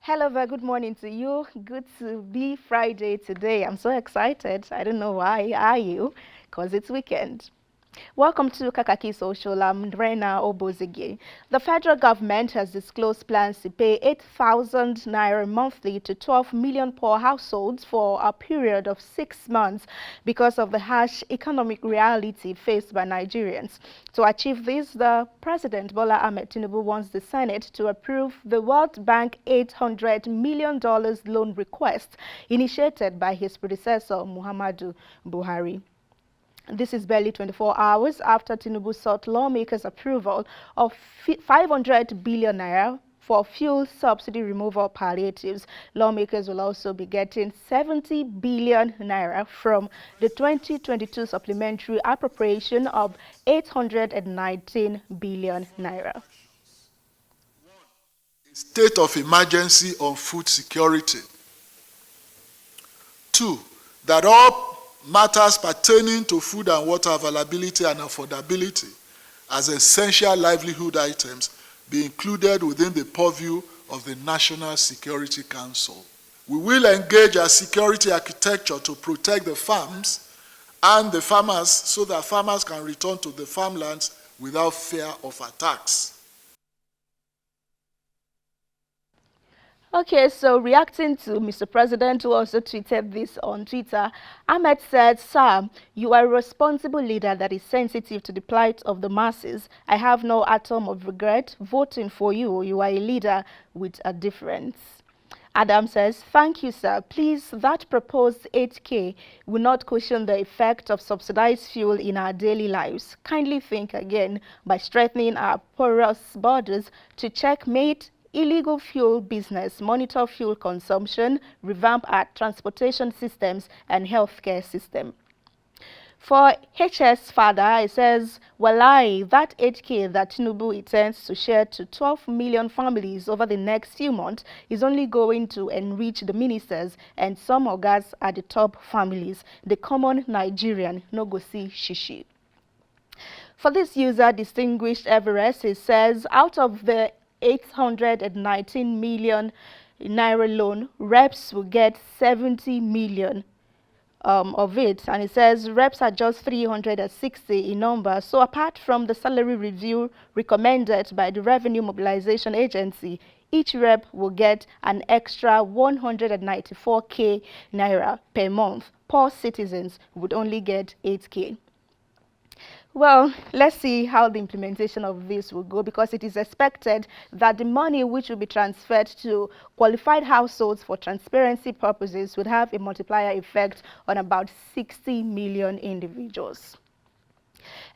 Hello, very good morning to you. Good to be Friday today. I'm so excited. I don't know why. Are you? Because it's weekend. Welcome to Kakaaki Social. I'm Rena Obozeghie. The federal government has disclosed plans to pay 8,000 naira monthly to 12 million poor households for a period of 6 months because of the harsh economic reality faced by Nigerians. To achieve this, the President Bola Ahmed Tinubu wants the Senate to approve the World Bank $800 million loan request initiated by his predecessor Muhammadu Buhari. This is barely 24 hours after Tinubu sought lawmakers' approval of 500 billion naira for fuel subsidy removal palliatives. Lawmakers will also be getting 70 billion naira from the 2022 supplementary appropriation of 819 billion naira. State of emergency on food security. 2, that all matters pertaining to food and water availability and affordability as essential livelihood items be included within the purview of the National Security Council. We will engage a security architecture to protect the farms and the farmers so that farmers can return to the farmlands without fear of attacks. Okay, so reacting to Mr. President, who also tweeted this on Twitter, Ahmed said, "Sir, you are a responsible leader that is sensitive to the plight of the masses. I have no atom of regret voting for you. You are a leader with a difference." Adam says, "Thank you, sir. Please, that proposed 8K will not cushion the effect of subsidized fuel in our daily lives. Kindly think again by strengthening our porous borders to checkmate illegal fuel business, monitor fuel consumption, revamp our transportation systems and healthcare system." For HS Father, it says, "Walai, that 8K that Tinubu intends to share to 12 million families over the next few months is only going to enrich the ministers and some ogas at the top families. The common Nigerian no go see shishi." For this user, Distinguished Everest, it says, out of the 819 million naira loan, reps will get 70 million of it, and it says reps are just 360 in number. So apart from the salary review recommended by the Revenue Mobilization Agency, each rep will get an extra 194k naira per month. Poor citizens would only get 8k. Well, let's see how the implementation of this will go, because it is expected that the money which will be transferred to qualified households for transparency purposes would have a multiplier effect on about 60 million individuals.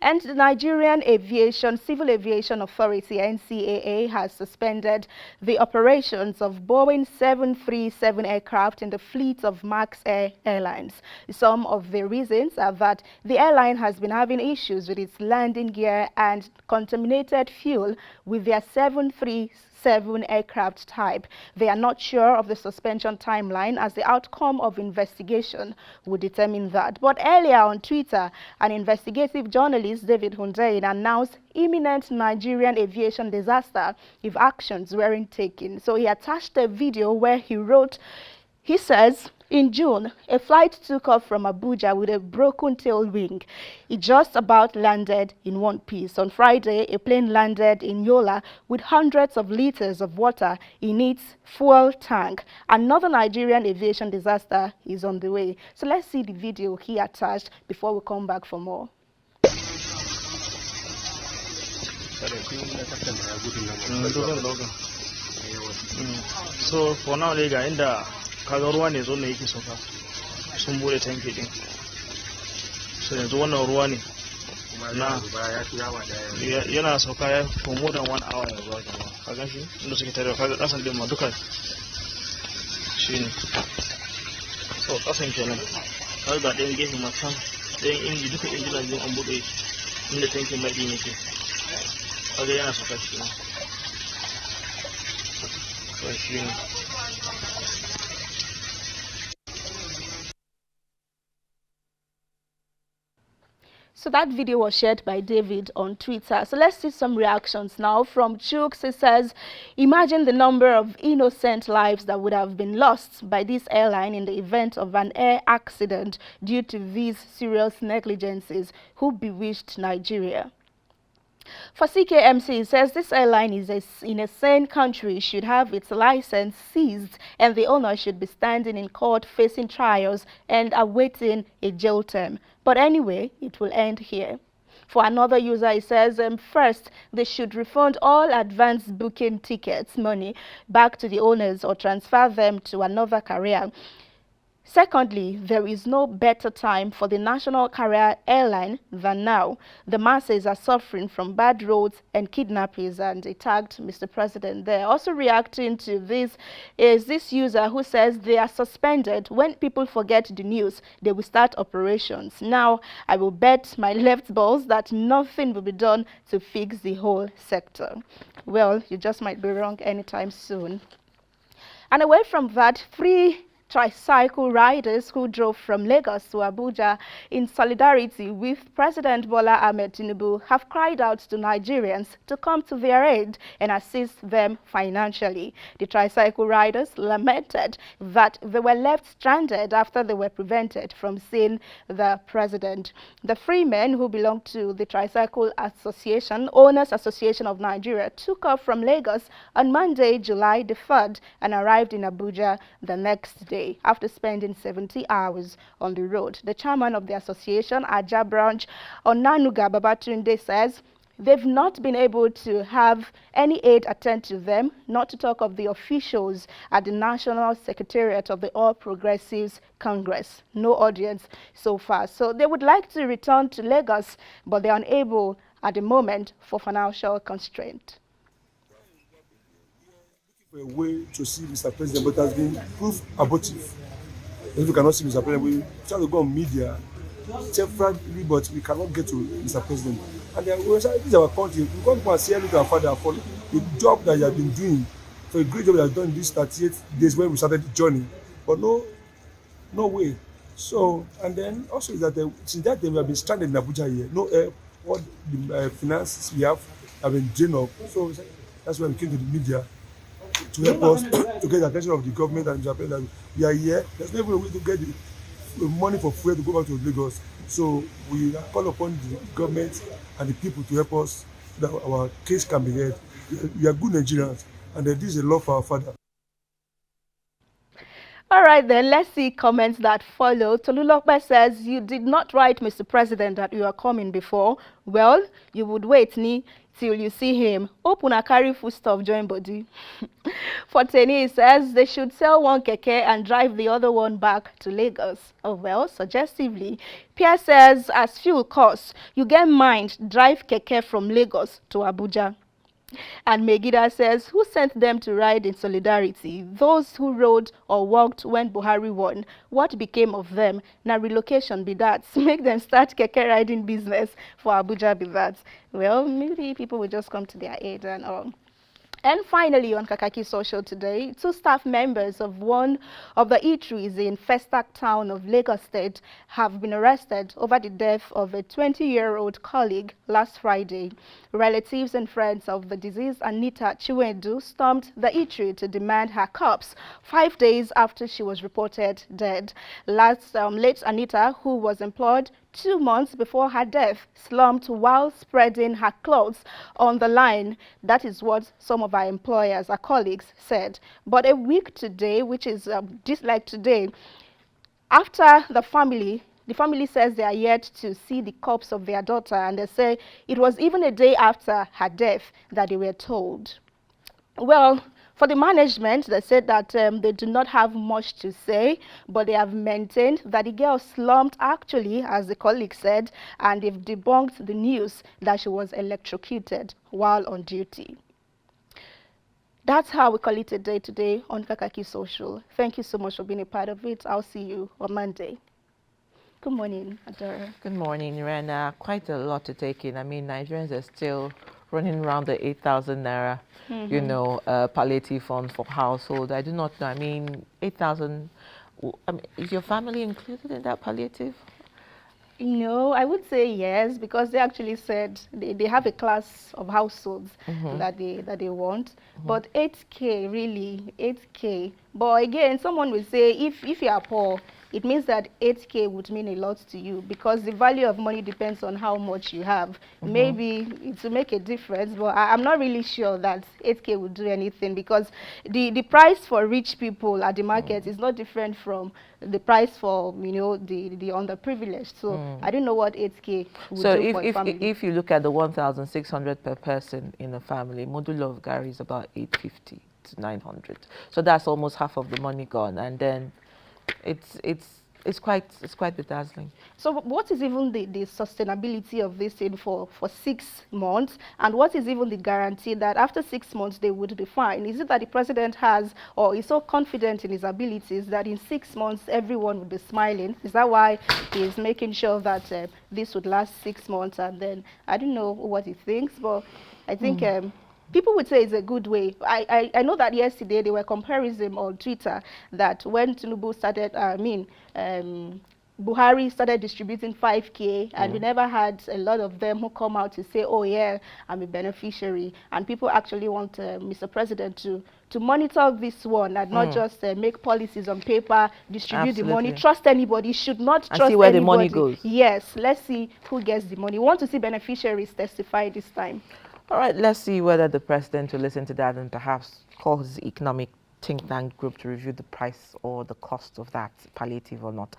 And the Nigerian Civil Aviation Authority, NCAA, has suspended the operations of Boeing 737 aircraft in the fleet of Max Air Airlines. Some of the reasons are that the airline has been having issues with its landing gear and contaminated fuel with their 737 aircraft type. They are not sure of the suspension timeline, as the outcome of investigation would determine that. But earlier on Twitter, an investigative journalist, David Hundeyin, announced imminent Nigerian aviation disaster if actions weren't taken. So he attached a video where he says, "In June, a flight took off from Abuja with a broken tail wing. It just about landed in one piece. On Friday, a plane landed in Yola with hundreds of liters of water in its fuel tank. Another Nigerian aviation disaster is on the way." So let's see the video he attached before we come back for more. So for now, kaga ruwa ne zo ne yake sauka sun bude tanki din, so yanzu wannan ruwa ne na yana sauka ya for more than 1 hour yanzu haka kaga shi inda suke tare kaga kasan din ma duka shine, so kasan kenan kaga ga ɗayan gefe ma can ɗayan inji duka injinan din an bude inda tankin mai din yake kaga yana sauka shi ne, so shine. So that video was shared by David on Twitter. So let's see some reactions now from Chooks. He says, imagine the number of innocent lives that would have been lost by this airline in the event of an air accident due to these serious negligences. Who bewitched Nigeria? For CKMC, it says this airline is in a sane country, should have its license seized, and the owner should be standing in court facing trials and awaiting a jail term. But anyway, it will end here. For another user, it says, first, they should refund all advance booking tickets money back to the owners or transfer them to another carrier. Secondly, there is no better time for the national carrier airline than now. The masses are suffering from bad roads and kidnappings, and they tagged Mr. President there. Also reacting to this is this user who says they are suspended. When people forget the news, they will start operations. Now, I will bet my left balls that nothing will be done to fix the whole sector. Well, you just might be wrong anytime soon. And away from that, three tricycle riders who drove from Lagos to Abuja in solidarity with President Bola Ahmed Tinubu have cried out to Nigerians to come to their aid and assist them financially. The tricycle riders lamented that they were left stranded after they were prevented from seeing the president. The three men who belong to the Tricycle Association, Owners Association of Nigeria, took off from Lagos on Monday, July the 3rd and arrived in Abuja the next day after spending 70 hours on the road. The chairman of the association, Aja branch, Onanuga Babatunde, says they've not been able to have any aid attend to them, not to talk of the officials at the National Secretariat of the All Progressives Congress. No audience so far. So they would like to return to Lagos, but they're unable at the moment for financial constraint. A way to see Mr. President, but has been proved abortive. If we cannot see Mr. President, we try to go on media separately, but we cannot get to Mr. President. And then we say, this is our country. We can't go and say hello to our father for the job that he has been doing, for a great job he has done in these 38 days when we started the journey. But no way. So, and then also is that since that day we have been stranded in Abuja here. No air, what the finances we have been drained up. So that's why we came to the media to help us to get the attention of the government and Japan that we are here. There's no way to get the money for fuel to go back to Lagos. So we call upon the government and the people to help us so that our case can be heard. We are good Nigerians, and this is a love for our father. All right, then, let's see comments that follow. Tolulokbe says, you did not write, Mr. President, that you are coming before. Well, you would wait till you see him. Open a carry foodstuff, join body. For Teni, says they should sell one keke and drive the other one back to Lagos. Oh, well, suggestively. Pierre says, as fuel costs, you get mind, drive keke from Lagos to Abuja. And Megida says, who sent them to ride in solidarity? Those who rode or walked when Buhari won. What became of them? Now relocation be that. Make them start keke riding business for Abuja be that. Well, maybe people will just come to their aid and all. And finally, on Kakaaki Social today, 2 staff members of one of the eateries in Festac town of Lagos State have been arrested over the death of a 20-year-old colleague last Friday. Relatives and friends of the deceased Anita Chiwendu stormed the eatery to demand her corpse 5 days after she was reported dead. Late Anita, who was employed 2 months before her death, slumped while spreading her clothes on the line. That is what some of our employers, our colleagues, said. But a week today, which is just like today, after the family says they are yet to see the corpse of their daughter, and they say it was even a day after her death that they were told. Well, for the management, they said that they do not have much to say, but they have maintained that the girl slumped actually, as the colleague said, and they've debunked the news that she was electrocuted while on duty. That's how we call it a day today on Kakaaki Social. Thank you so much for being a part of it. I'll see you on Monday. Good morning, Adora. Good morning, Rena. Quite a lot to take in. I mean, Nigerians are still running around the 8,000 naira, you know, palliative fund for household. I do not know. I mean, 8,000. I mean, is your family included in that palliative? No, I would say yes, because they actually said they have a class of households that they want. But 8K, really, 8K. But again, someone will say if you are poor, it means that 8K would mean a lot to you, because the value of money depends on how much you have. Maybe it will make a difference, but I'm not really sure that 8K would do anything, because the price for rich people at the market is not different from the price for, you know, the underprivileged. So I don't know what 8K would So do for a family. if you look at the 1,600 per person in a family, modulo of Gary is about 850 to 900. So that's almost half of the money gone, and then it's quite bedazzling. So what is even the sustainability of this thing for 6 months, and what is even the guarantee that after 6 months they would be fine? Is it that the president has, or is so confident in his abilities that in 6 months everyone would be smiling? Is that why he is making sure that this would last 6 months? And then I don't know what he thinks, but I think people would say it's a good way. I know that yesterday they were comparing on Twitter that when Tinubu started, Buhari started distributing 5K, and we never had a lot of them who come out to say, oh yeah, I'm a beneficiary. And people actually want Mr. President to monitor this one and not just make policies on paper, distribute the money, trust anybody, should not trust see where anybody. the money goes. Yes, let's see who gets the money. We want to see beneficiaries testify this time. All right, let's see whether the president will listen to that and perhaps call his economic think tank group to review the price or the cost of that palliative or not.